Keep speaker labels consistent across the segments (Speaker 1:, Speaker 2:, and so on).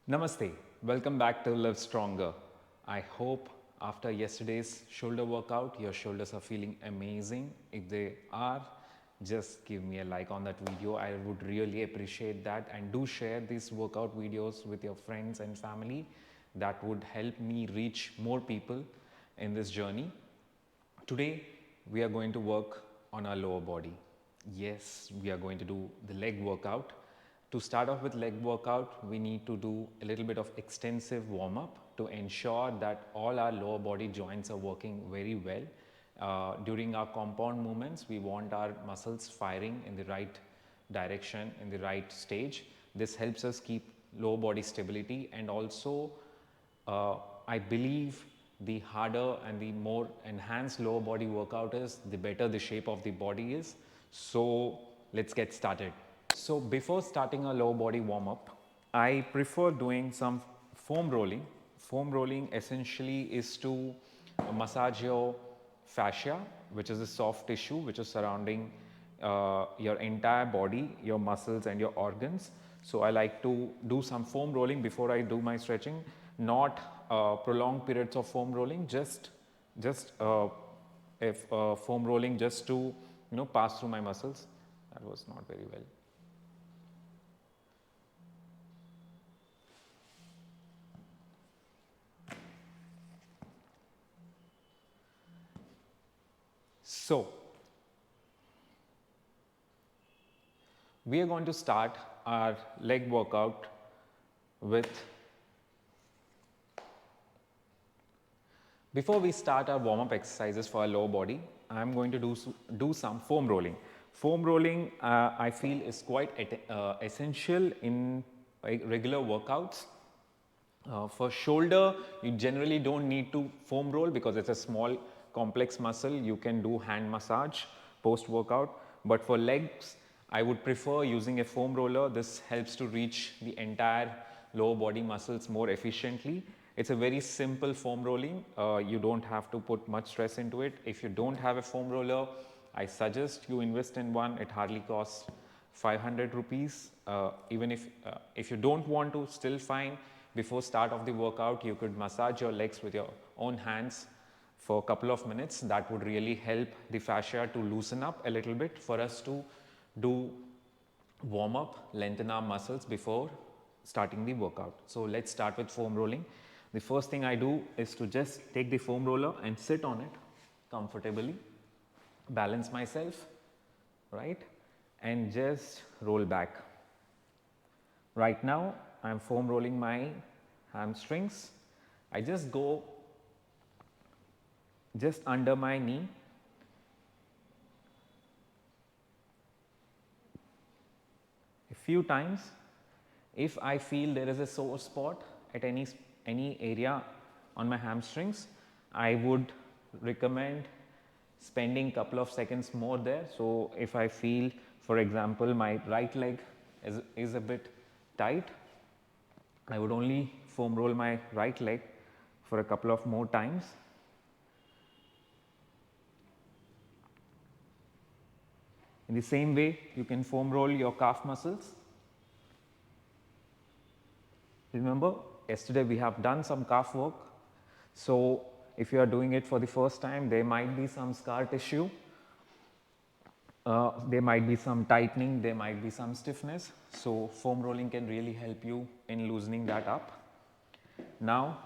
Speaker 1: Namaste, welcome back to LiveStronger. I hope after yesterday's shoulder workout, your shoulders are feeling amazing. If they are, just give me a like on that video. I would really appreciate that, and do share these workout videos with your friends and family. That would help me reach more people in this journey. Today, we are going to work on our lower body. Yes, we are going to do the leg workout. To start off with leg workout, we need to do a little bit of extensive warm up to ensure that all our lower body joints are working very well. During our compound movements, we want our muscles firing in the right direction, in the right stage. This helps us keep lower body stability, and also I believe the harder and the more enhanced lower body workout is, the better the shape of the body is. So let's get started. So before starting a lower body warm up, I prefer doing some foam rolling. Foam rolling essentially is to massage your fascia, which is a soft tissue which is surrounding your entire body, your muscles and your organs. So I like to do some foam rolling before I do my stretching, not prolonged periods of foam rolling, just if foam rolling just to pass through my muscles. That was not very well. So we are going to start our leg workout with, before we start our warm up exercises for our lower body, I am going to do some foam rolling. Foam rolling I feel is quite essential in regular workouts. For shoulder, you generally don't need to foam roll because it's a small complex muscle. You can do hand massage post workout, but for legs, I would prefer using a foam roller. This helps to reach the entire lower body muscles more efficiently. It's a very simple foam rolling. You don't have to put much stress into it. If you don't have a foam roller, I suggest you invest in one. It hardly costs 500 rupees. Even if you don't want to, still fine. Before start of the workout, you could massage your legs with your own hands for a couple of minutes. That would really help the fascia to loosen up a little bit for us to do warm up, lengthen our muscles before starting the workout. So let's start with foam rolling. The first thing I do is to just take the foam roller and sit on it comfortably, balance myself, right, and just roll back. Right now, I am foam rolling my hamstrings. I just go just under my knee. A few times. If I feel there is a sore spot at any area on my hamstrings, I would recommend spending couple of seconds more there. So if I feel, for example, my right leg is a bit tight, I would only foam roll my right leg for a couple of more times. In the same way, you can foam roll your calf muscles. Remember, yesterday we have done some calf work. So if you are doing it for the first time, there might be some scar tissue. There might be some tightening, there might be some stiffness. So foam rolling can really help you in loosening that up. Now,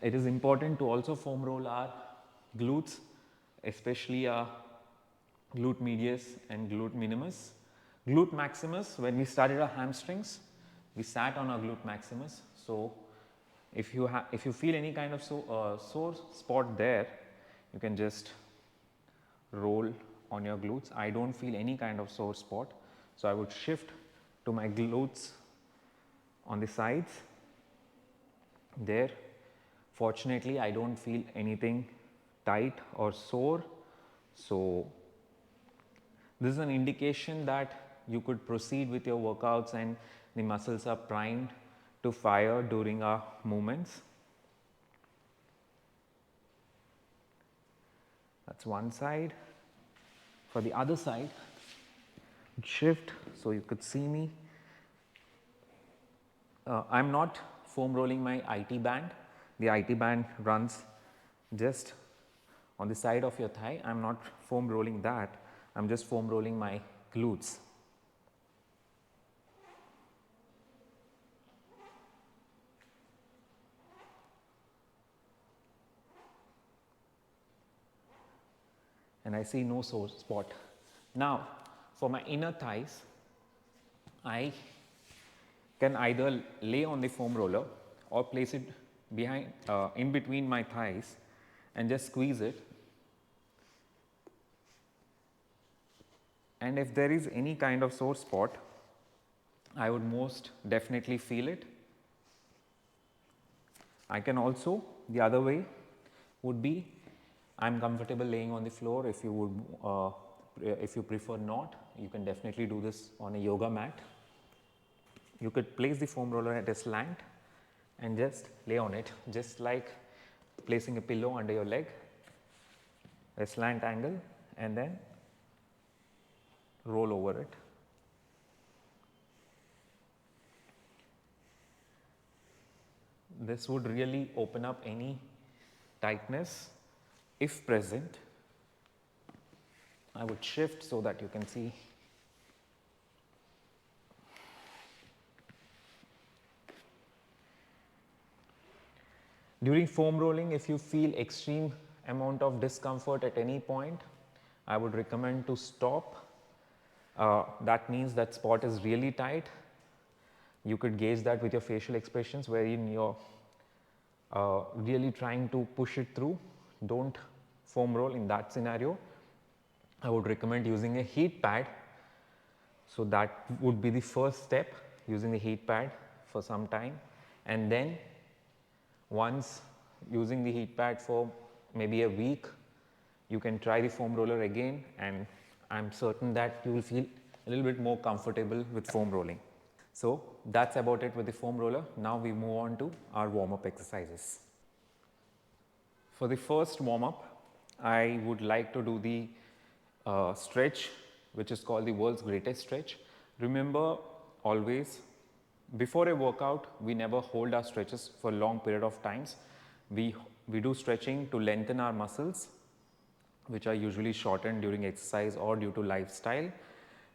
Speaker 1: it is important to also foam roll our glutes, especially our glute medius and glute minimus. Glute maximus, when we started our hamstrings, we sat on our glute maximus. So if you feel any kind of sore spot there, you can just roll on your glutes. I don't feel any kind of sore spot, so I would shift to my glutes on the sides. There, fortunately, I don't feel anything tight or sore. So this is an indication that you could proceed with your workouts and the muscles are primed to fire during our movements. That's one side. For the other side, shift so you could see me. I'm not foam rolling my IT band. The IT band runs just on the side of your thigh. I am not foam rolling that, I am just foam rolling my glutes. And I see no sore spot. Now for my inner thighs, I can either lay on the foam roller or place it behind in between my thighs and just squeeze it. And if there is any kind of sore spot, I would most definitely feel it. I can also, the other way would be, I am comfortable laying on the floor. If you prefer not, you can definitely do this on a yoga mat. You could place the foam roller at a slant and just lay on it, just like placing a pillow under your leg, a slant angle, and then roll over it. This would really open up any tightness if present. I would shift so that you can see. During foam rolling, if you feel extreme amount of discomfort at any point, I would recommend to stop. That means that spot is really tight. You could gauge that with your facial expressions, wherein you're really trying to push it through. Don't foam roll in that scenario. I would recommend using a heat pad. So that would be the first step, using the heat pad for some time, and then once using the heat pad for maybe a week, you can try the foam roller again, and I'm certain that you will feel a little bit more comfortable with foam rolling. So that's about it with the foam roller. Now we move on to our warm-up exercises. For the first warm-up, I would like to do the stretch, which is called the world's greatest stretch. Remember, always before a workout, we never hold our stretches for a long period of times. We do stretching to lengthen our muscles, which are usually shortened during exercise or due to lifestyle.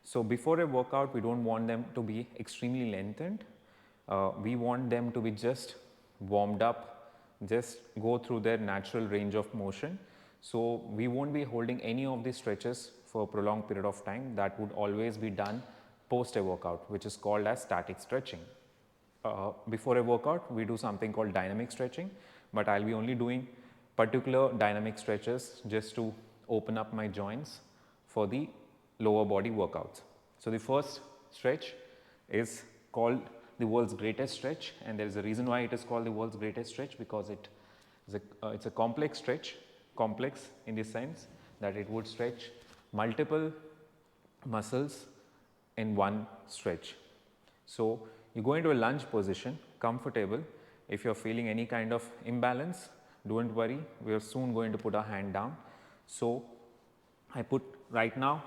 Speaker 1: So before a workout, we don't want them to be extremely lengthened. We want them to be just warmed up, just go through their natural range of motion. So we won't be holding any of these stretches for a prolonged period of time. That would always be done post a workout, which is called as static stretching. Before a workout, we do something called dynamic stretching, but I'll be only doing particular dynamic stretches just to open up my joints for the lower body workouts. So the first stretch is called the world's greatest stretch, and there is a reason why it is called the world's greatest stretch, because it's a complex stretch, complex in the sense that it would stretch multiple muscles in one stretch. So you go into a lunge position, comfortable. If you're feeling any kind of imbalance, don't worry, we are soon going to put our hand down. So I put, right now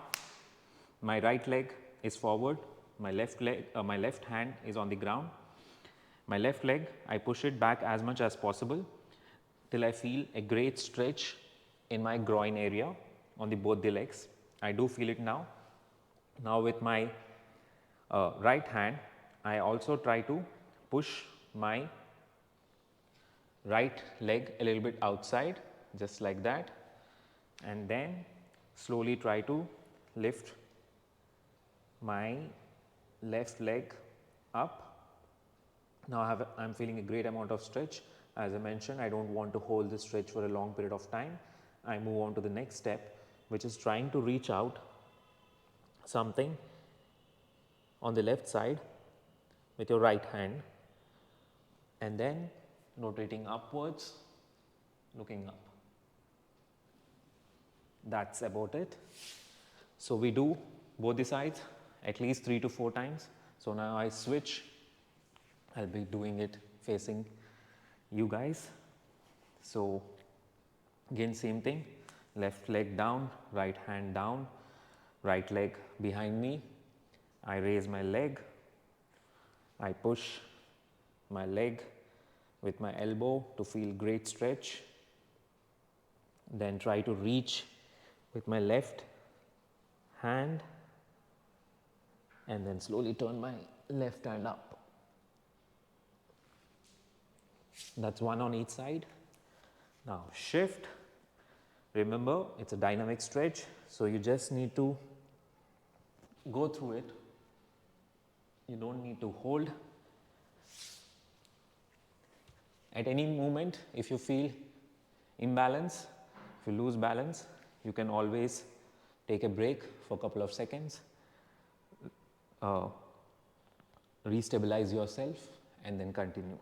Speaker 1: my right leg is forward, my left hand is on the ground. My left leg, I push it back as much as possible till I feel a great stretch in my groin area on both the legs. I do feel it now. Now with my right hand, I also try to push my right leg a little bit outside, just like that, and then slowly try to lift my left leg up. Now I'm feeling a great amount of stretch. As I mentioned, I don't want to hold this stretch for a long period of time. I move on to the next step, which is trying to reach out something on the left side with your right hand, and then rotating upwards, looking up. That's about it. So we do both the sides at least 3 to 4 times. So now I switch. I'll be doing it facing you guys. So again, same thing, left leg down, right hand down, right leg behind me. I raise my leg, I push my leg with my elbow to feel great stretch. Then try to reach with my left hand and then slowly turn my left hand up. That's one on each side. Now shift. Remember, it's a dynamic stretch, so you just need to go through it. You don't need to hold. At any moment, if you feel imbalance, if you lose balance, you can always take a break for a couple of seconds, restabilize yourself, and then continue.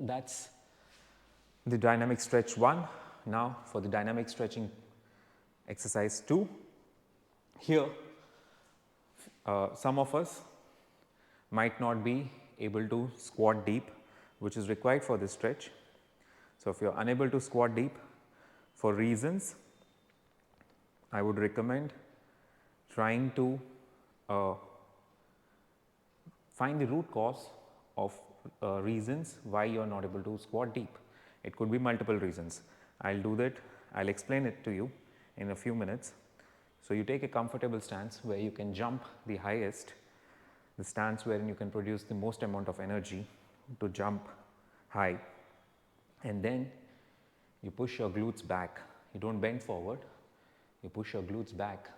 Speaker 1: That's the dynamic stretch 1. Now for the dynamic stretching exercise 2. Here, some of us might not be able to squat deep, which is required for this stretch. So if you are unable to squat deep for reasons, I would recommend trying to find the root cause of reasons why you are not able to squat deep. It could be multiple reasons. I'll do that. I'll explain it to you in a few minutes. So you take a comfortable stance where you can jump the highest, the stance wherein you can produce the most amount of energy to jump high, and then you push your glutes back. You don't bend forward, you push your glutes back,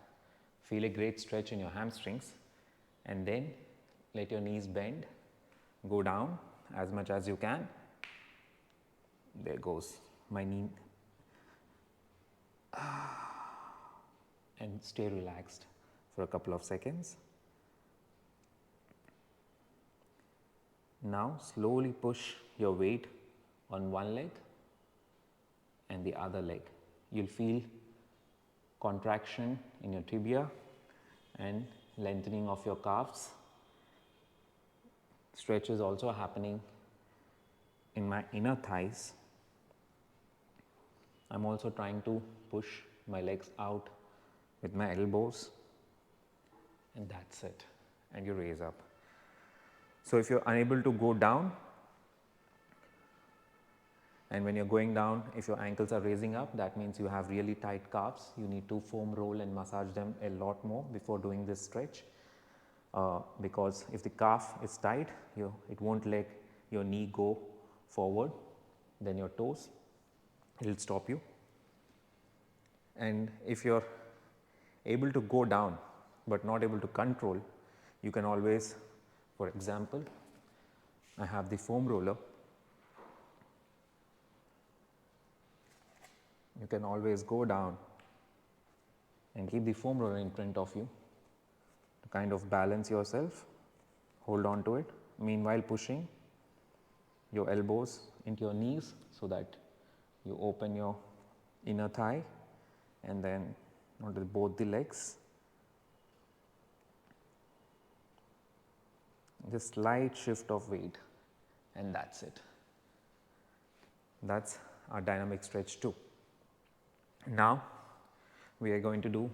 Speaker 1: feel a great stretch in your hamstrings, and then let your knees bend, go down as much as you can. There goes my knee. And stay relaxed for a couple of seconds. Now slowly push your weight on one leg and the other leg. You'll feel contraction in your tibia and lengthening of your calves. Stretch is also happening in my inner thighs. I'm also trying to push my legs out with my elbows, and that's it, and you raise up. So if you're unable to go down, and when you're going down, if your ankles are raising up, that means you have really tight calves. You need to foam roll and massage them a lot more before doing this stretch, because if the calf is tight, it won't let your knee go forward, then your toes, it will stop you. And if you're able to go down but not able to control, you can always, for example, I have the foam roller. You can always go down and keep the foam roller in front of you to kind of balance yourself, hold on to it, meanwhile pushing your elbows into your knees so that you open your inner thigh and then onto both the legs. Just slight shift of weight, and that's it. That's our dynamic stretch 2. Now we are going to do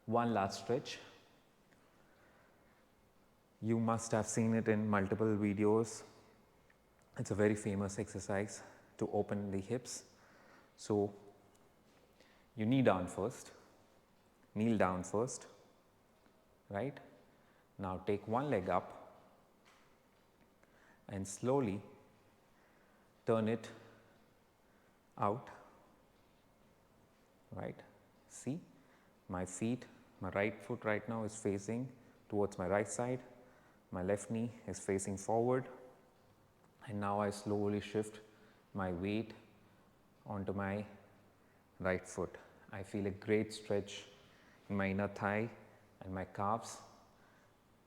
Speaker 1: one last stretch. You must have seen it in multiple videos. It's a very famous exercise to open the hips. So you kneel down first, right? Now take one leg up and slowly turn it out, right? See, my feet, my right foot right now is facing towards my right side, my left knee is facing forward, and now I slowly shift my weight onto my right foot. I feel a great stretch in my inner thigh and my calves.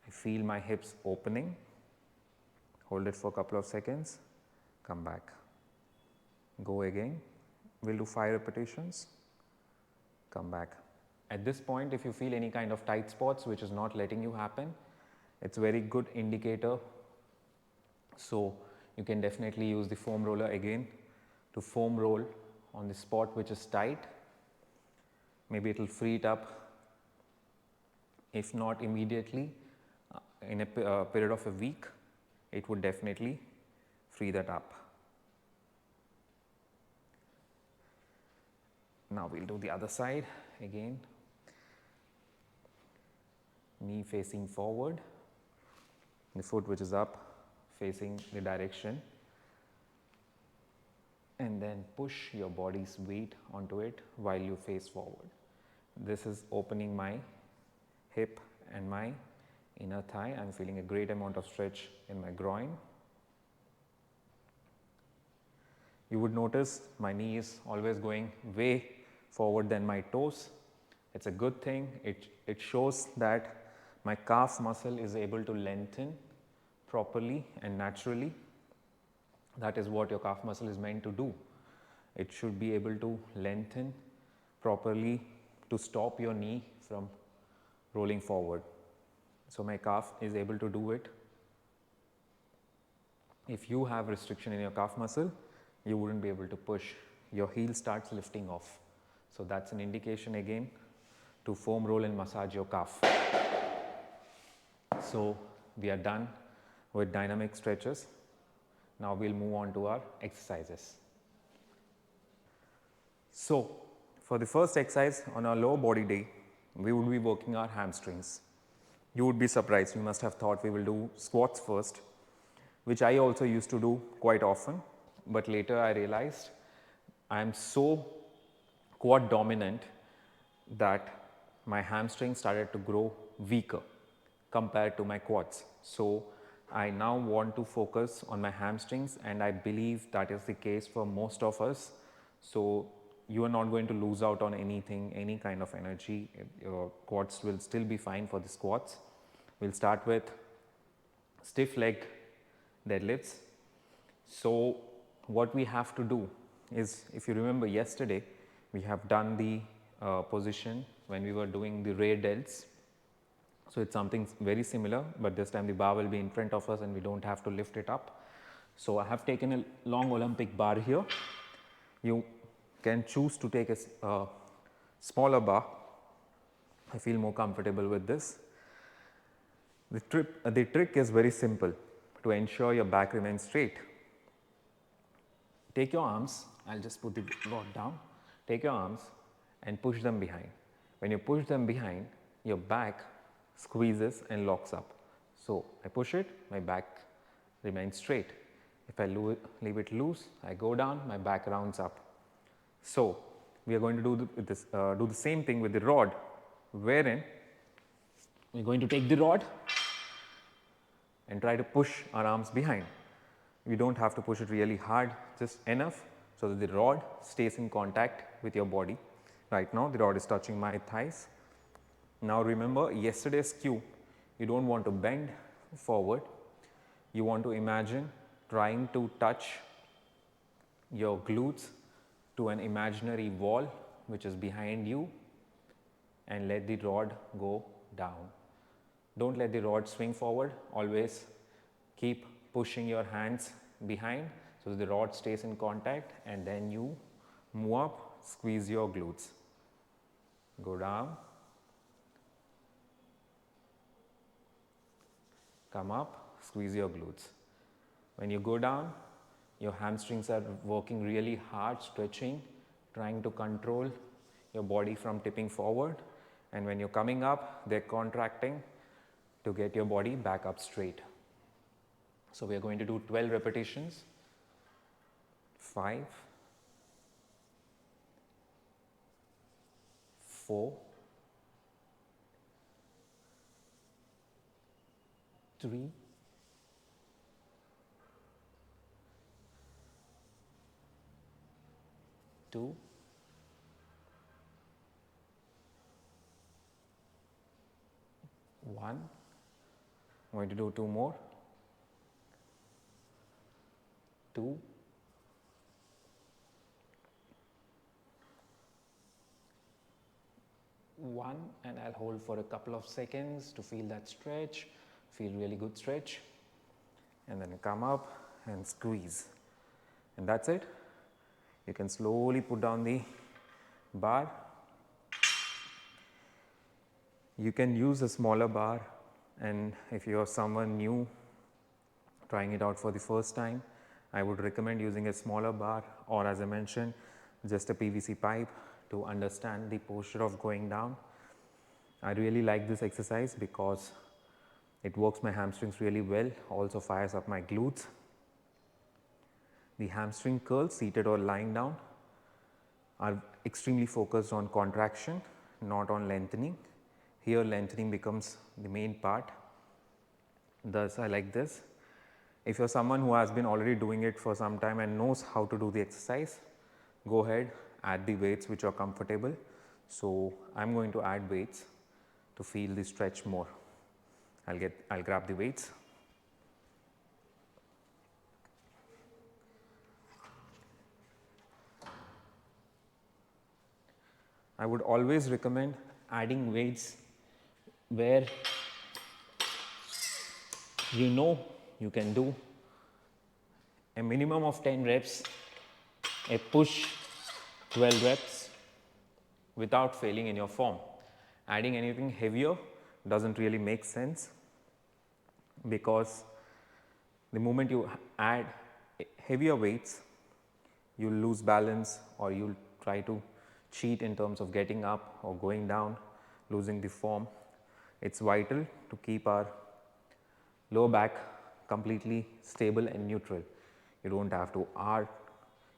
Speaker 1: I feel my hips opening. Hold it for a couple of seconds, come back, go again, We'll do 5 repetitions. Come back. At this point, if you feel any kind of tight spots which is not letting you happen, it's a very good indicator. So you can definitely use the foam roller again to foam roll on the spot which is tight. Maybe it will free it up. If not immediately, in a period of a week, it would definitely free that up. Now we'll do the other side again. Knee facing forward, the foot which is up facing the direction, and then push your body's weight onto it while you face forward. This is opening my hip and my inner thigh. I'm feeling a great amount of stretch in my groin. You would notice my knee is always going way forward than my toes. It's a good thing. It shows that my calf muscle is able to lengthen properly and naturally. That is what your calf muscle is meant to do. It should be able to lengthen properly to stop your knee from rolling forward. So my calf is able to do it. If you have restriction in your calf muscle, you wouldn't be able to push. Your heel starts lifting off. So that's an indication again to foam roll and massage your calf. So we are done with dynamic stretches. Now we'll move on to our exercises. So for the first exercise on our lower body day, we would be working our hamstrings. You would be surprised. You must have thought we will do squats first, which I also used to do quite often. But later I realized I am so quad dominant that my hamstrings started to grow weaker compared to my quads. So I now want to focus on my hamstrings, and I believe that is the case for most of us. So you are not going to lose out on anything, any kind of energy. Your quads will still be fine for the squats. We'll start with stiff leg deadlifts. So what we have to do is, if you remember yesterday, we have done the position when we were doing the rear delts. So it's something very similar, but this time the bar will be in front of us and we don't have to lift it up. So I have taken a long Olympic bar here. You can choose to take a smaller bar. I feel more comfortable with this. The trick is very simple to ensure your back remains straight. Take your arms, I'll just put the rod down. Take your arms and push them behind. When you push them behind, your back squeezes and locks up. So I push it, my back remains straight. If I leave it loose, I go down, my back rounds up. So we are going to do the same thing with the rod, wherein we're going to take the rod and try to push our arms behind. You don't have to push it really hard, just enough so that the rod stays in contact with your body. Right now the rod is touching my thighs. Now remember yesterday's cue, you don't want to bend forward. You want to imagine trying to touch your glutes to an imaginary wall which is behind you, and let the rod go down. Don't let the rod swing forward, always keep pushing your hands behind so that the rod stays in contact, and then you move up, squeeze your glutes. Go down, come up, squeeze your glutes. When you go down, your hamstrings are working really hard, stretching, trying to control your body from tipping forward, and when you're coming up, they're contracting to get your body back up straight. So we are going to do 12 repetitions. 5, 4, 3, 2, 1. I'm going to do 2 more. 2, 1, and I'll hold for a couple of seconds to feel that stretch, feel really good stretch, and then come up and squeeze, and that's it. You can slowly put down the bar. You can use a smaller bar, and if you're someone new trying it out for the first time, I would recommend using a smaller bar, or as I mentioned, just a PVC pipe to understand the posture of going down. I really like this exercise because it works my hamstrings really well, also fires up my glutes. The hamstring curls, seated or lying down, are extremely focused on contraction, not on lengthening. Here lengthening becomes the main part, thus I like this. If you're someone who has been already doing it for some time and knows how to do the exercise, go ahead, add the weights which are comfortable. So I'm going to add weights to feel the stretch more. I'll grab the weights. I would always recommend adding weights where you know you can do a minimum of 10 reps, a push 12 reps without failing in your form. Adding anything heavier doesn't really make sense, because the moment you add heavier weights, you'll lose balance, or you'll try to cheat in terms of getting up or going down, losing the form. It's vital to keep our lower back completely stable and neutral. You don't have to arc,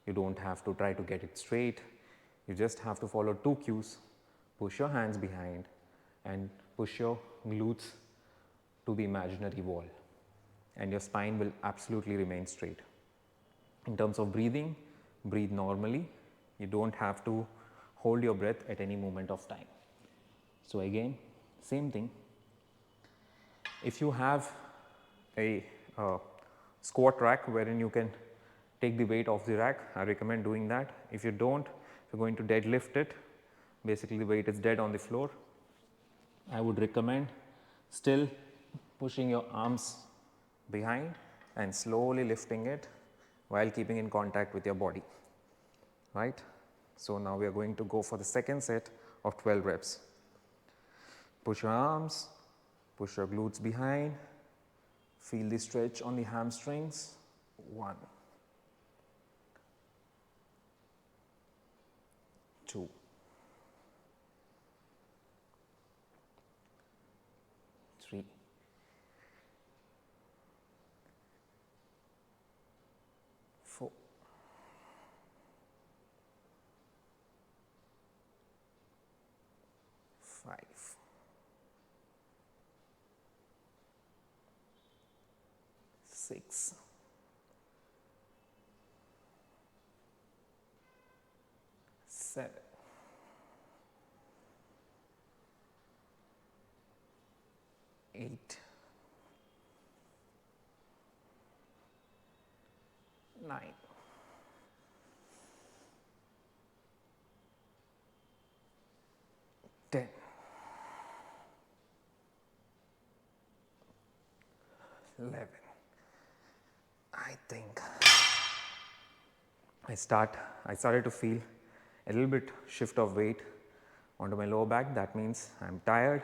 Speaker 1: you don't have to try to get it straight. You just have to follow 2 cues: push your hands behind and push your glutes to the imaginary wall, and your spine will absolutely remain straight. In terms of breathing, breathe normally. You don't have to hold your breath at any moment of time. So again, same thing. If you have a squat rack wherein you can take the weight off the rack, I recommend doing that. If you don't, if you're going to deadlift it, basically the weight is dead on the floor, I would recommend still pushing your arms behind and slowly lifting it while keeping in contact with your body, right? So now we are going to go for the second set of 12 reps. Push your arms, push your glutes behind, feel the stretch on the hamstrings. 1, 2, 3, 4, 5, 6, 7, 8, 9, 10, 11. I think I started to feel a little bit shift of weight onto my lower back. That means I'm tired,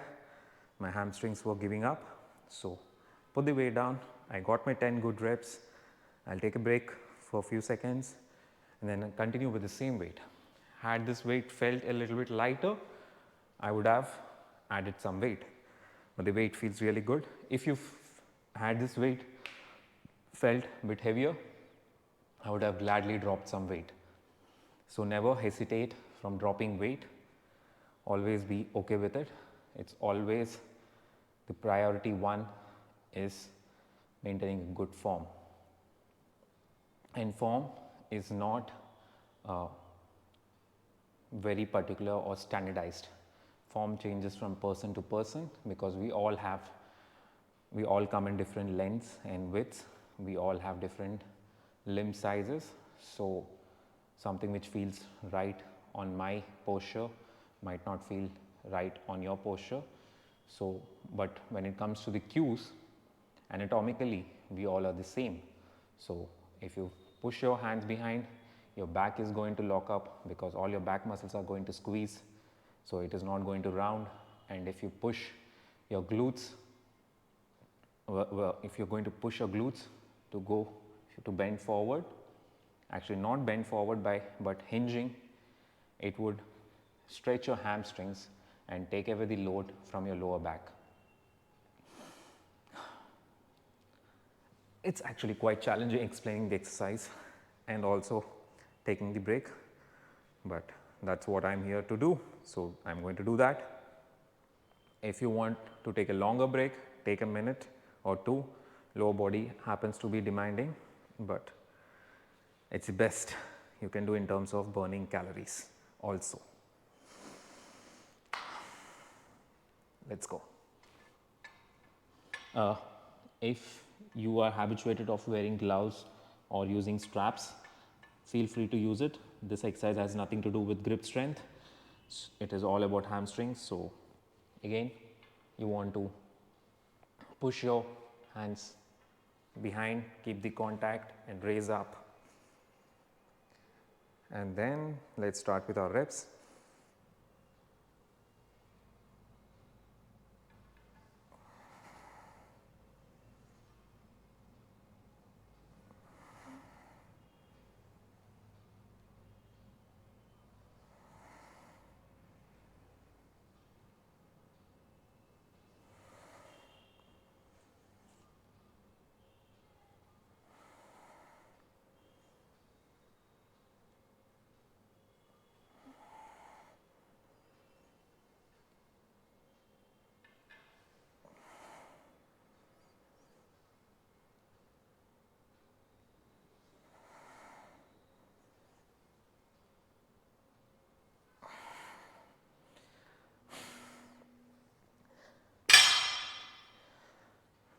Speaker 1: my hamstrings were giving up. So put the weight down. I got my 10 good reps. I'll take a break for a few seconds and then continue with the same weight. Had this weight felt a little bit lighter, I would have added some weight, but the weight feels really good. If you've had this weight felt a bit heavier, I would have gladly dropped some weight. So never hesitate from dropping weight. Always be okay with it. It's always the priority one is maintaining good form. And form is not very particular or standardized. Form changes from person to person because we all come in different lengths and widths. We all have different limb sizes. So something which feels right on my posture might not feel right on your posture. So, but when it comes to the cues, anatomically, we all are the same. So, if you push your hands behind, your back is going to lock up because all your back muscles are going to squeeze. So, it is not going to round. And if you push your glutes, if you're going to push your glutes to bend forward, actually not bend forward but hinging, it would stretch your hamstrings and take away the load from your lower back. It's actually quite challenging explaining the exercise and also taking the break, but that's what I'm here to do. So I'm going to do that. If you want to take a longer break, take a minute or two. Lower body happens to be demanding, but it's the best you can do in terms of burning calories also. Let's go. If you are habituated of wearing gloves or using straps, feel free to use it. This exercise has nothing to do with grip strength. It is all about hamstrings. So again, you want to push your hands behind, keep the contact and raise up. And then let's start with our reps.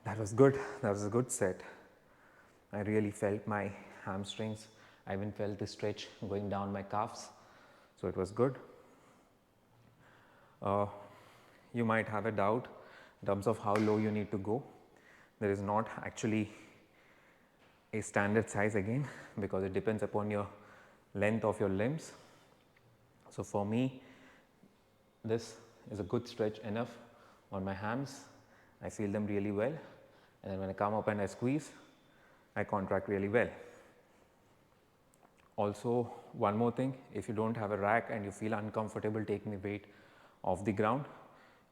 Speaker 1: That was good. That was a good set. I really felt my hamstrings. I even felt the stretch going down my calves. So it was good. You might have a doubt in terms of how low you need to go. There is not actually a standard size again because it depends upon your length of your limbs. So for me, this is a good stretch enough on my hams. I feel them really well. And then when I come up and I squeeze, I contract really well. Also, one more thing, if you don't have a rack and you feel uncomfortable taking the weight off the ground,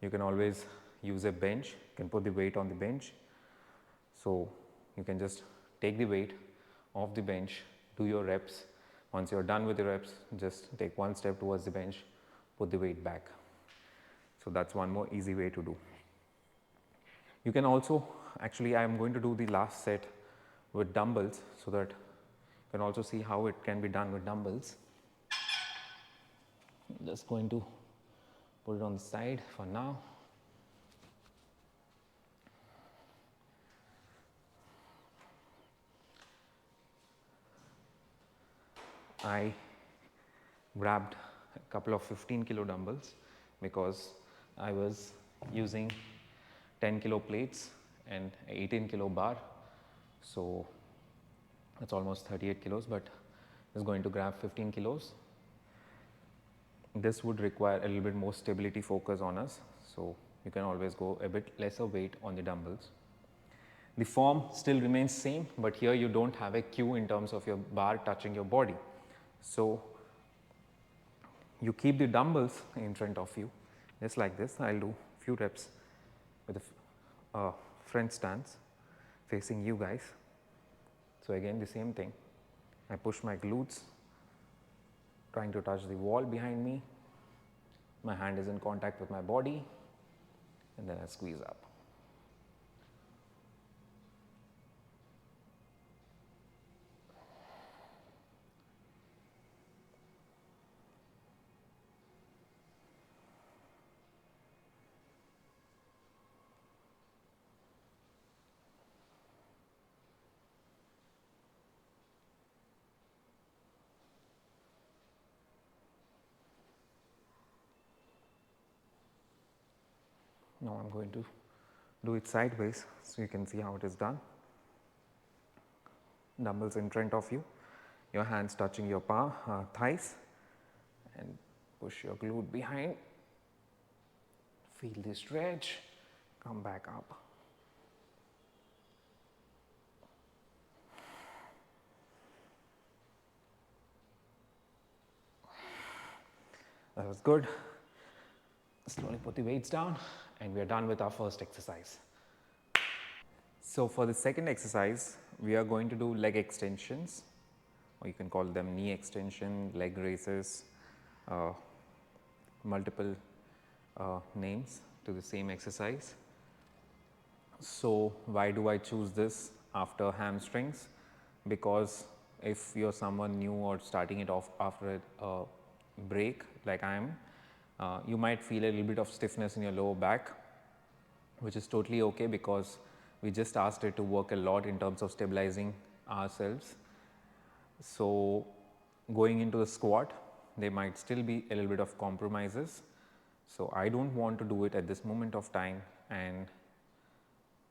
Speaker 1: you can always use a bench. You can put the weight on the bench. So you can just take the weight off the bench, do your reps. Once you're done with the reps, just take one step towards the bench, put the weight back. So that's one more easy way to do. You can also, actually I am going to do the last set with dumbbells so that you can also see how it can be done with dumbbells. I'm just going to put it on the side for now. I grabbed a couple of 15 kilo dumbbells because I was using 10 kilo plates and 18 kilo bar. So that's almost 38 kilos, but I was going to grab 15 kilos. This would require a little bit more stability focus on us. So you can always go a bit lesser weight on the dumbbells. The form still remains same, but here you don't have a cue in terms of your bar touching your body. So you keep the dumbbells in front of you, just like this. I'll do a few reps with a front stance facing you guys. So again, the same thing. I push my glutes, trying to touch the wall behind me. My hand is in contact with my body, and then I squeeze up. Now I'm going to do it sideways so you can see how it is done. Dumbbells in front of you, your hands touching your thighs, and push your glute behind. Feel the stretch, come back up. That was good. Slowly put the weights down and we are done with our first exercise. So for the second exercise, we are going to do leg extensions, or you can call them knee extension, leg raises, multiple names to the same exercise. So why do I choose this after hamstrings? Because if you're someone new or starting it off after a break like I am, you might feel a little bit of stiffness in your lower back, which is totally okay because we just asked it to work a lot in terms of stabilizing ourselves. So going into the squat, there might still be a little bit of compromises. So I don't want to do it at this moment of time, and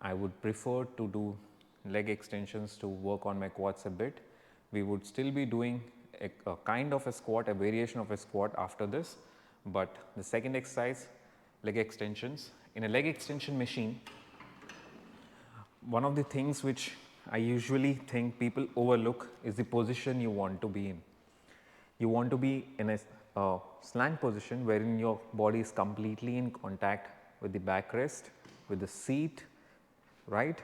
Speaker 1: I would prefer to do leg extensions to work on my quads a bit. We would still be doing a kind of a squat, a variation of a squat after this, but the second exercise, leg extensions. In a leg extension machine, one of the things which I usually think people overlook is the position you want to be in. You want to be in a slant position wherein your body is completely in contact with the backrest, with the seat, right?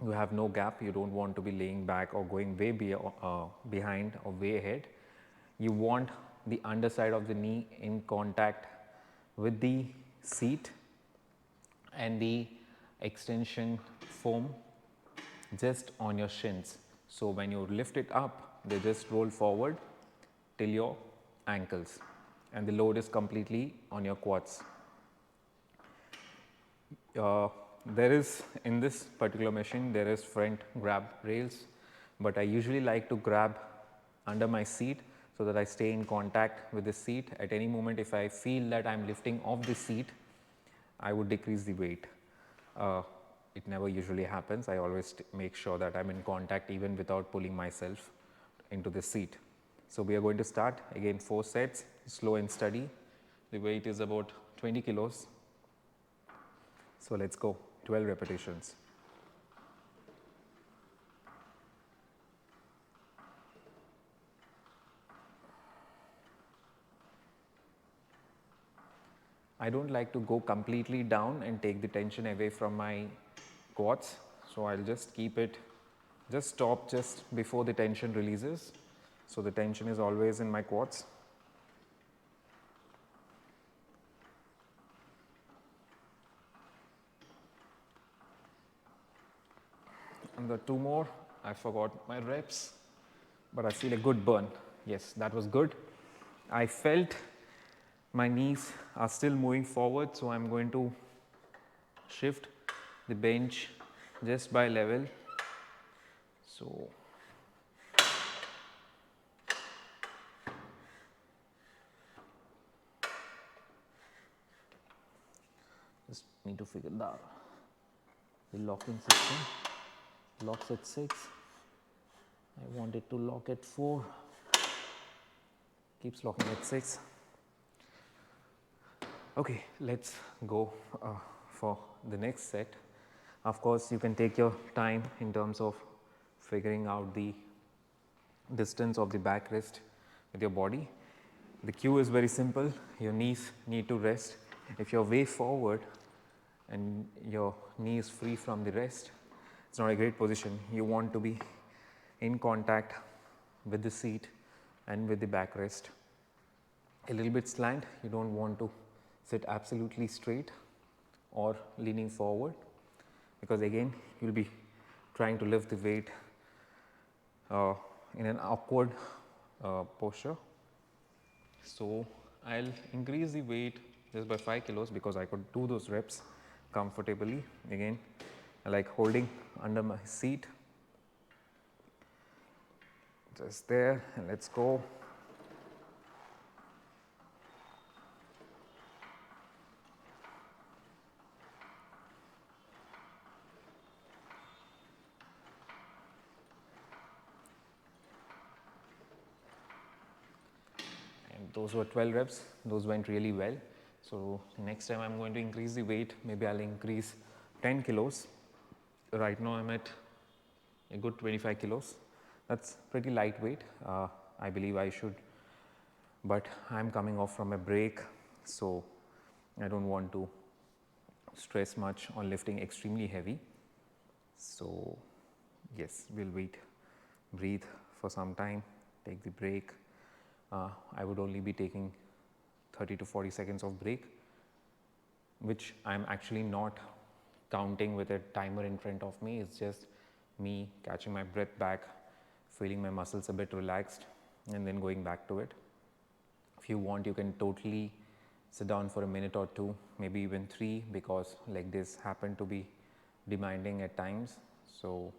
Speaker 1: You have no gap, you don't want to be laying back or going way behind or way ahead. You want the underside of the knee in contact with the seat and the extension foam just on your shins. So when you lift it up, they just roll forward till your ankles and the load is completely on your quads. There is, in this particular machine, there is front grab rails, but I usually like to grab under my seat so that I stay in contact with the seat. At any moment, if I feel that I am lifting off the seat, I would decrease the weight. It never usually happens. I always make sure that I am in contact even without pulling myself into the seat. So we are going to start again 4 sets, slow and steady. The weight is about 20 kilos. So let's go, 12 repetitions. I don't like to go completely down and take the tension away from my quads. So I'll just keep it, just stop just before the tension releases. So the tension is always in my quads. And the 2 more, I forgot my reps, but I feel a good burn. Yes, that was good. I felt my knees are still moving forward, so I'm going to shift the bench just by level. So just need to figure that the locking system. Locks at 6. I want it to lock at 4. Keeps locking at 6. Okay, let's go for the next set. Of course, you can take your time in terms of figuring out the distance of the backrest with your body. The cue is very simple. Your knees need to rest. If you're way forward and your knee is free from the rest, it's not a great position. You want to be in contact with the seat and with the backrest. A little bit slant, you don't want to sit absolutely straight or leaning forward, because again you will be trying to lift the weight in an awkward posture. So I'll increase the weight just by 5 kilos because I could do those reps comfortably. Again, I like holding under my seat, just there, and let's go. those were 12 reps. Those went really well. So next time I'm going to increase the weight. Maybe I'll increase 10 kilos. Right now I'm at a good 25 kilos. That's pretty lightweight. I believe I should, but I'm coming off from a break, so I don't want to stress much on lifting extremely heavy. So yes, we'll wait, breathe for some time, take the break. I would only be taking 30 to 40 seconds of break, which I'm actually not counting with a timer in front of me. It's just me catching my breath back, feeling my muscles a bit relaxed, and then going back to it. If you want, you can totally sit down for a minute or two, maybe even 3, because like this happen to be demanding at times. So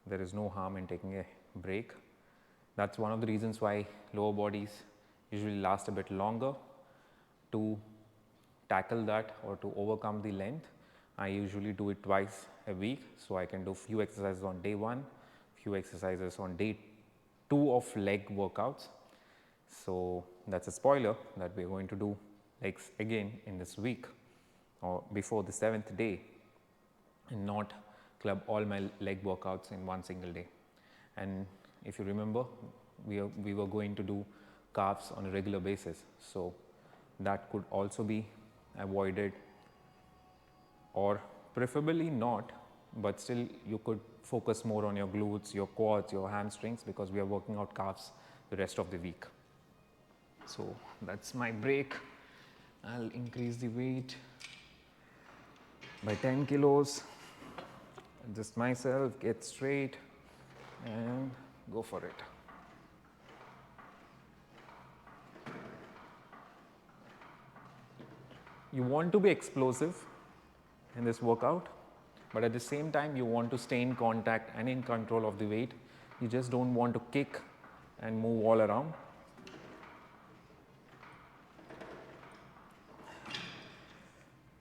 Speaker 1: there is no harm in taking a break. That's one of the reasons why lower bodies usually last a bit longer. To tackle that or to overcome the length, I usually do it twice a week. So I can do few exercises on day 1, few exercises on day 2 of leg workouts. So that's a spoiler that we're going to do legs again in this week or before the 7th day, and not club all my leg workouts in one single day. And if you remember, we were going to do calves on a regular basis, so that could also be avoided, or preferably not, but still you could focus more on your glutes, your quads, your hamstrings, because we are working out calves the rest of the week. So that's my break. I'll increase the weight by 10 kilos, adjust myself, get straight, and go for it. You want to be explosive in this workout, but at the same time you want to stay in contact and in control of the weight. You just don't want to kick and move all around.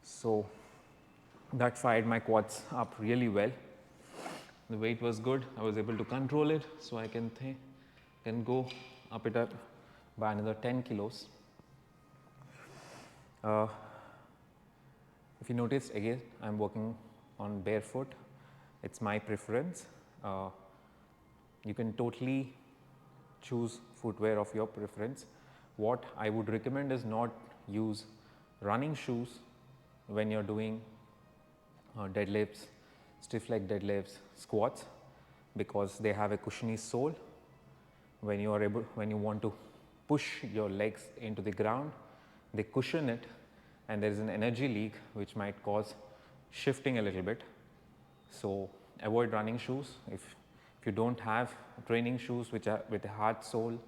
Speaker 1: So that fired my quads up really well. The weight was good. I was able to control it, so I can go up it up by another 10 kilos. If you notice, again, I'm working on barefoot. It's my preference. You can totally choose footwear of your preference. What I would recommend is not use running shoes when you're doing deadlifts, stiff leg deadlifts, squats, because they have a cushiony sole. When you want to push your legs into the ground, they cushion it, and there is an energy leak which might cause shifting a little bit. So avoid running shoes. If you don't have training shoes which are with a hard sole,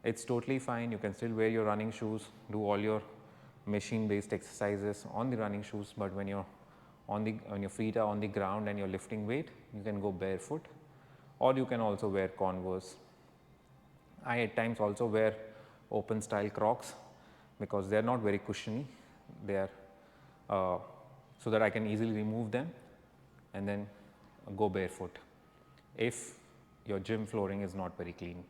Speaker 1: it's totally fine. You can still wear your running shoes, do all your machine based exercises on the running shoes, but when your feet are on the ground and you're lifting weight, you can go barefoot, or you can also wear Converse. I at times also wear open style Crocs because they're not very cushiony. They are so that I can easily remove them and then go barefoot if your gym flooring is not very clean.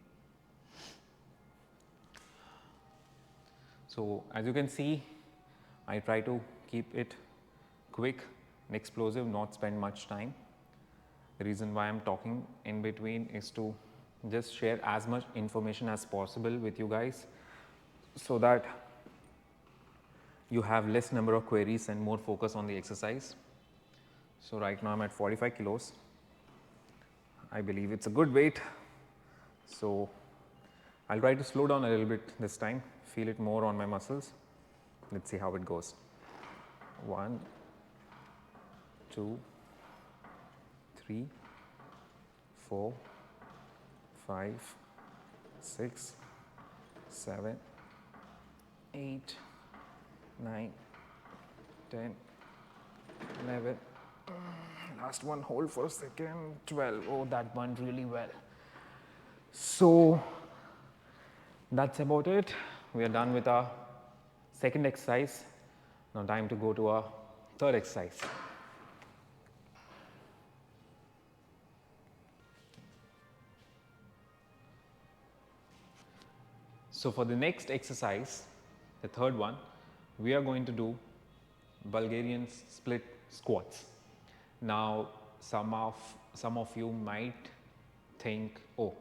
Speaker 1: So as you can see, I try to keep it quick and explosive, not spend much time. The reason why I'm talking in between is to just share as much information as possible with you guys, so that you have less number of queries and more focus on the exercise. So right now I'm at 45 kilos. I believe it's a good weight. So I'll try to slow down a little bit this time, feel it more on my muscles. Let's see how it goes. 1, 2, 3, 4, 5, 6, 7, 8, 9, 10, 11, last one, hold for a second, 12. Oh, that went really well. So that's about it. We are done with our second exercise. Now time to go to our third exercise. So for the next exercise, the third one, we are going to do Bulgarian split squats. Now some of you might think, oh,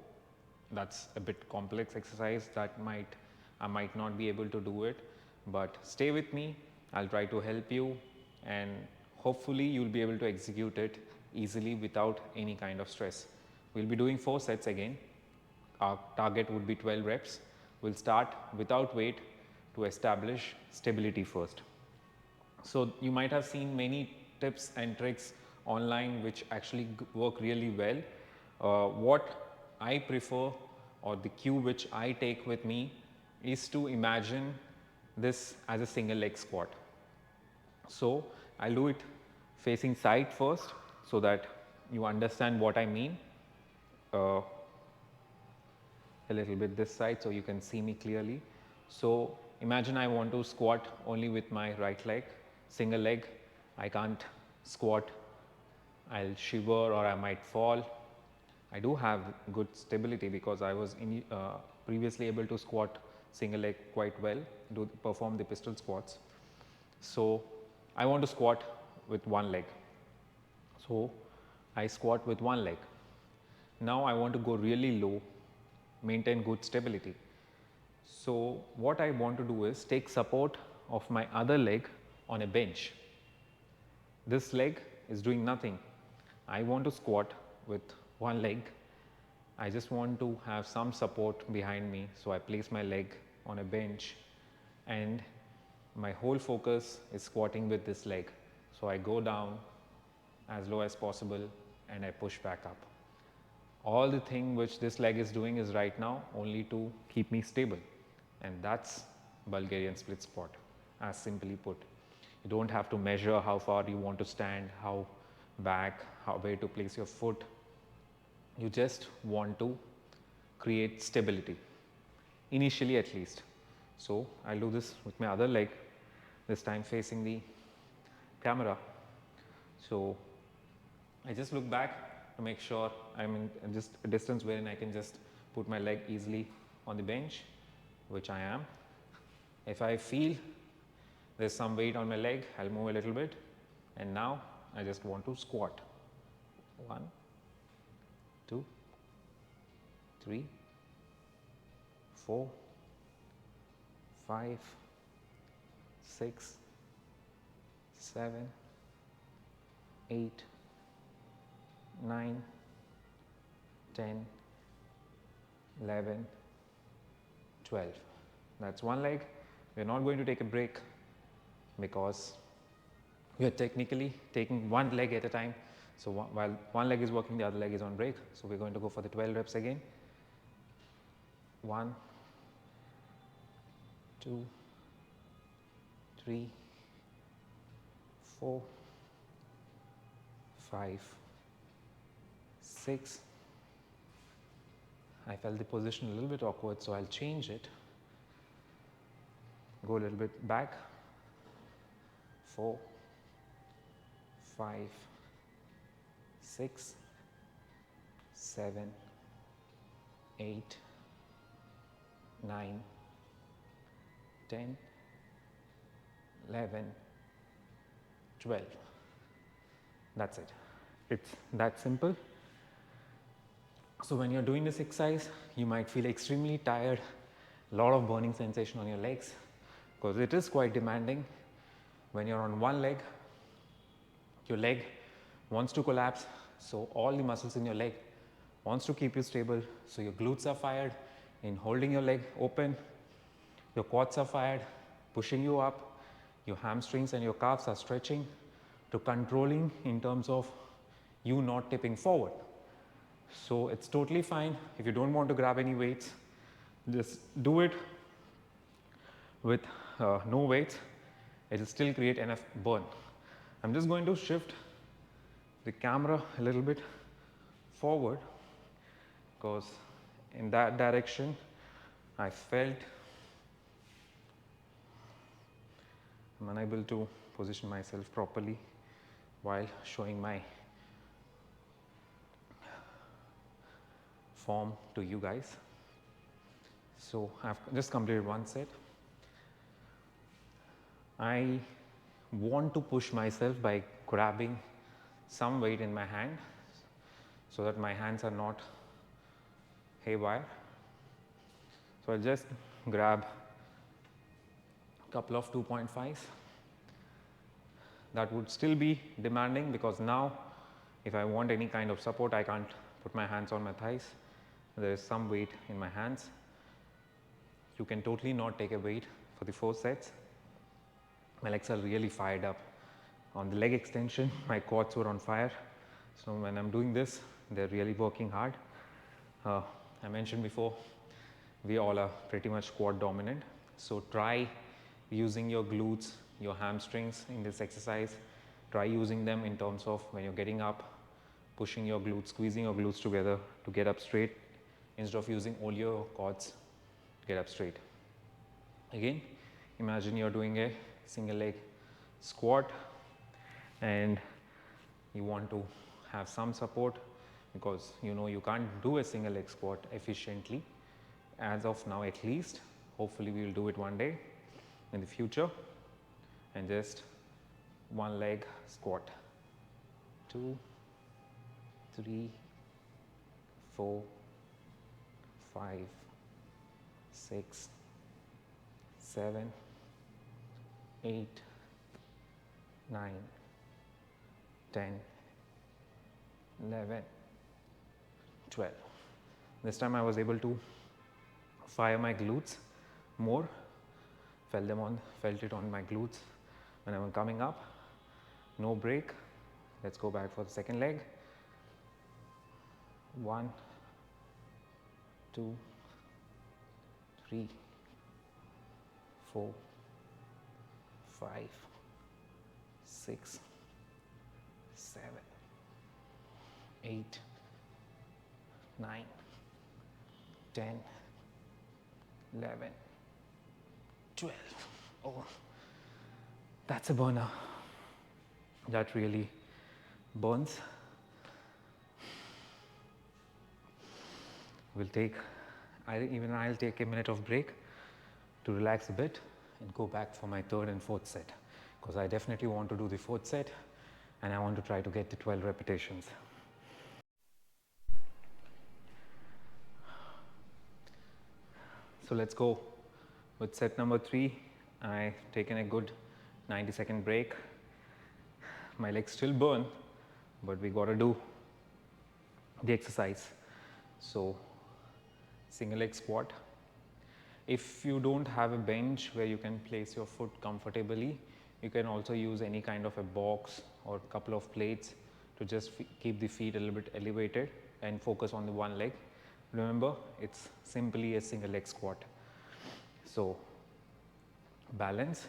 Speaker 1: that's a bit complex exercise, I might not be able to do it, but stay with me. I'll try to help you, and hopefully you'll be able to execute it easily without any kind of stress. We'll be doing 4 sets again. Our target would be 12 reps. We'll start without weight to establish stability first. So you might have seen many tips and tricks online which actually work really well. What I prefer, or the cue which I take with me, is to imagine this as a single leg squat. So I'll do it facing side first so that you understand what I mean. A little bit this side so you can see me clearly. So imagine I want to squat only with my right leg, single leg. I can't squat, I'll shiver or I might fall. I do have good stability because I was previously able to squat single leg quite well, perform the pistol squats. So I want to squat with one leg. So I squat with one leg. Now I want to go really low, maintain good stability. So what I want to do is take support of my other leg on a bench. This leg is doing nothing. I want to squat with one leg. I just want to have some support behind me, so I place my leg on a bench and my whole focus is squatting with this leg. So I go down as low as possible and I push back up. All the thing which this leg is doing is right now only to keep me stable, and that's Bulgarian split squat, as simply put. You don't have to measure how far you want to stand, how back, where to place your foot. You just want to create stability, initially at least. So I'll do this with my other leg, this time facing the camera. So I just look back to make sure I'm in just a distance wherein I can just put my leg easily on the bench, which I am. If I feel there's some weight on my leg, I'll move a little bit, and now I just want to squat. 1, 2, 3, 4, 5, 6, 7, 8, 9, 10, 11, 12. That's one leg. We're not going to take a break because we are technically taking one leg at a time. So while one leg is working, the other leg is on break. So we're going to go for the 12 reps again. 1, 2, 3, 4, 5, 6. I felt the position a little bit awkward, so I'll change it. Go a little bit back. 4, 5, 6, 7, 8, 9, 10, 11, 12. That's it. It's that simple. So when you're doing this exercise, you might feel extremely tired, a lot of burning sensation on your legs, because it is quite demanding. When you're on one leg, your leg wants to collapse, so all the muscles in your leg wants to keep you stable. So your glutes are fired in holding your leg open, your quads are fired, pushing you up, your hamstrings and your calves are stretching to controlling in terms of you not tipping forward. So it's totally fine if you don't want to grab any weights, just do it with no weights. It will still create enough burn. I'm just going to shift the camera a little bit forward because in that direction I felt I'm unable to position myself properly while showing my form to you guys. So I've just completed one set. I want to push myself by grabbing some weight in my hand so that my hands are not haywire. So I'll just grab a couple of 2.5s. That would still be demanding because now if I want any kind of support, I can't put my hands on my thighs. There is some weight in my hands. You can totally not take a weight for the 4 sets. My legs are really fired up. On the leg extension, my quads were on fire. So when I'm doing this, they're really working hard. I mentioned before, we all are pretty much quad dominant. So try using your glutes, your hamstrings in this exercise. Try using them in terms of when you're getting up, pushing your glutes, squeezing your glutes together to get up straight instead of using all your quads to get up straight. Again, imagine you're doing a single leg squat and you want to have some support because you know you can't do a single leg squat efficiently as of now, at least. Hopefully we will do it one day in the future. And just one leg squat. 2, 3, 4, 5, 6, 7, 8, 9, 10, 11, 12. This time I was able to fire my glutes more, felt it on my glutes when I was coming up. No break. Let's go back for the second leg. 1, 2, 3, 4, 5, 6, 7, 8, 9, 10, 11, 12. Oh, that's a burner. That really burns. I'll take a minute of break to relax a bit and go back for my 3rd and 4th set because I definitely want to do the 4th set and I want to try to get to 12 repetitions. So let's go with set number 3. I've taken a good 90-second break. My legs still burn, but we got to do the exercise. So single leg squat. If you don't have a bench where you can place your foot comfortably, you can also use any kind of a box or a couple of plates to just keep the feet a little bit elevated and focus on the one leg. Remember, it's simply a single leg squat. So balance.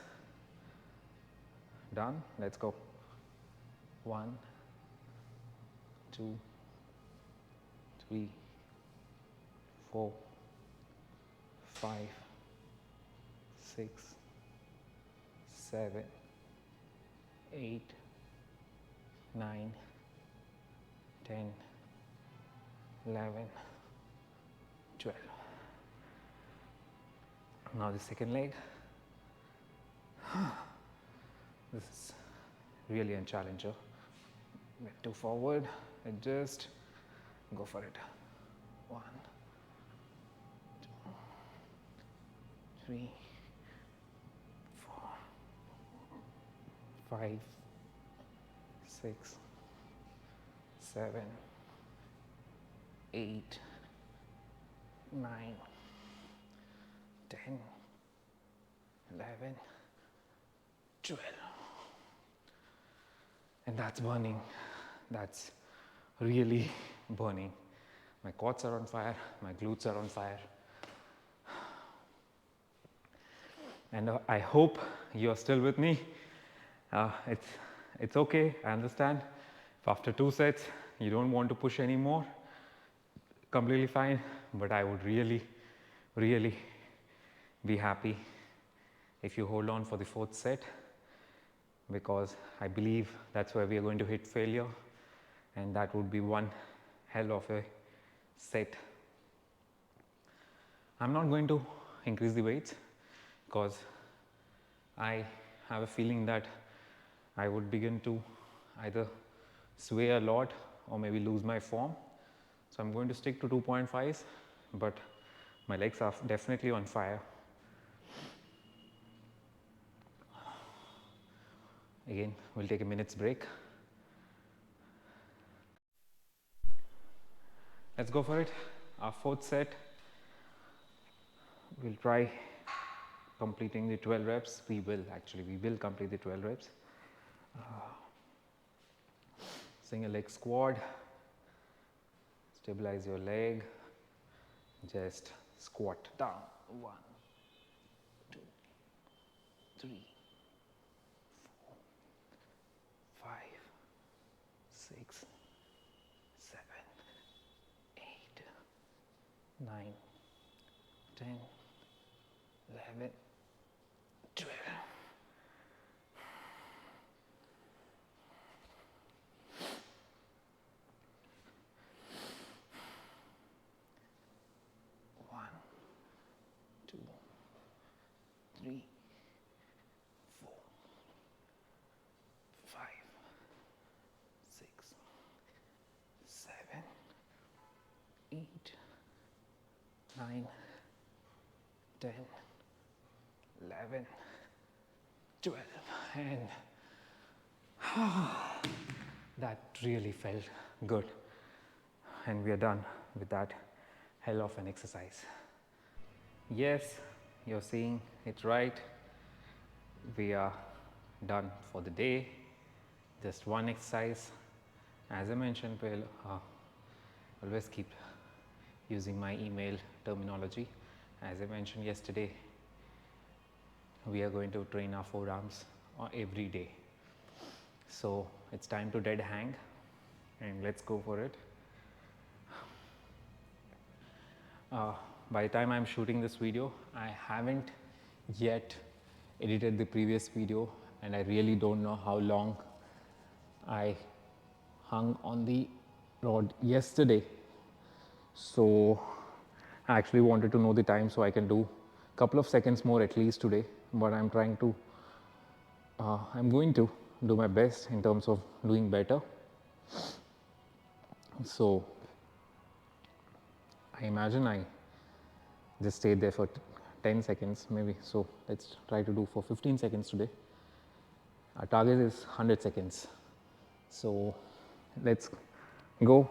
Speaker 1: Done. Let's go. 1, 2, 3, 4, 5, 6, 7, 8, 9, 10, 11, 12. Now the second leg. This is really a challenger. Get 2 forward, adjust, go for it. 1, 2, 3, 4, 5, 6, 7, 8, 9, 10, 11, 12. And that's burning. That's really burning. My quads are on fire, my glutes are on fire. And I hope you're still with me. It's okay, I understand. If after 2 sets you don't want to push anymore, completely fine. But I would really, really be happy if you hold on for the 4th set, because I believe that's where we are going to hit failure, and that would be one hell of a set. I'm not going to increase the weights because I have a feeling that I would begin to either sway a lot or maybe lose my form. So I'm going to stick to 2.5s, but my legs are definitely on fire. Again, we'll take a minute's break. Let's go for it. Our fourth set. We'll try completing the 12 reps. We will complete the 12 reps. Single leg squat. Stabilize your leg. Just squat down. 1, 2, 3, 4, 5, 6, 7, 8, 9, 10, 11, 12. One, 2, 3, 4, 5, 6, 7, 8, 9, 10, 11, 12, and that really felt good, and we are done with that hell of an exercise. Yes, you're seeing it right. We are done for the day. Just one exercise. As I mentioned, always keep using my email terminology. As I mentioned yesterday, we are going to train our forearms every day. So it's time to dead hang, and let's go for it. By the time I'm shooting this video, I haven't yet edited the previous video, and I really don't know how long I hung on the rod yesterday. So I actually wanted to know the time so I can do a couple of seconds more at least today, but I'm going to do my best in terms of doing better. So I imagine I just stayed there for 10 seconds maybe. So let's try to do for 15 seconds today. Our target is 100 seconds. So let's go.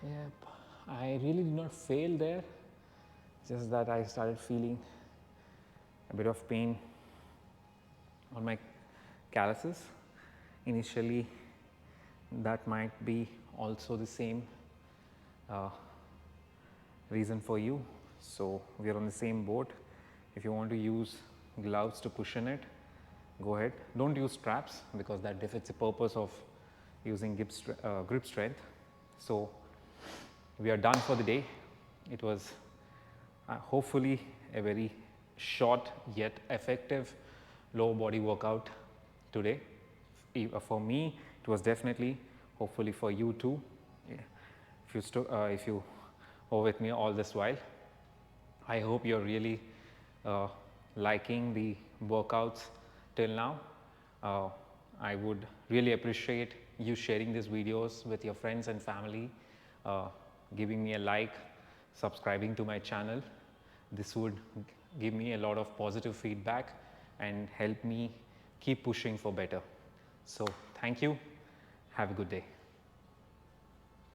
Speaker 1: Yep, I really did not fail there, just that I started feeling a bit of pain on my calluses. Initially, that might be also the same reason for you. So we are on the same boat. If you want to use gloves to cushion it, go ahead. Don't use straps because that defeats the purpose of using grip strength. So we are done for the day. It was hopefully a very short yet effective lower body workout today. For me, it was definitely, hopefully for you too, if you were with me all this while. I hope you're really liking the workouts till now. I would really appreciate you sharing these videos with your friends and family, giving me a like, subscribing to my channel. This would give me a lot of positive feedback and help me keep pushing for better. So thank you. Have a good day.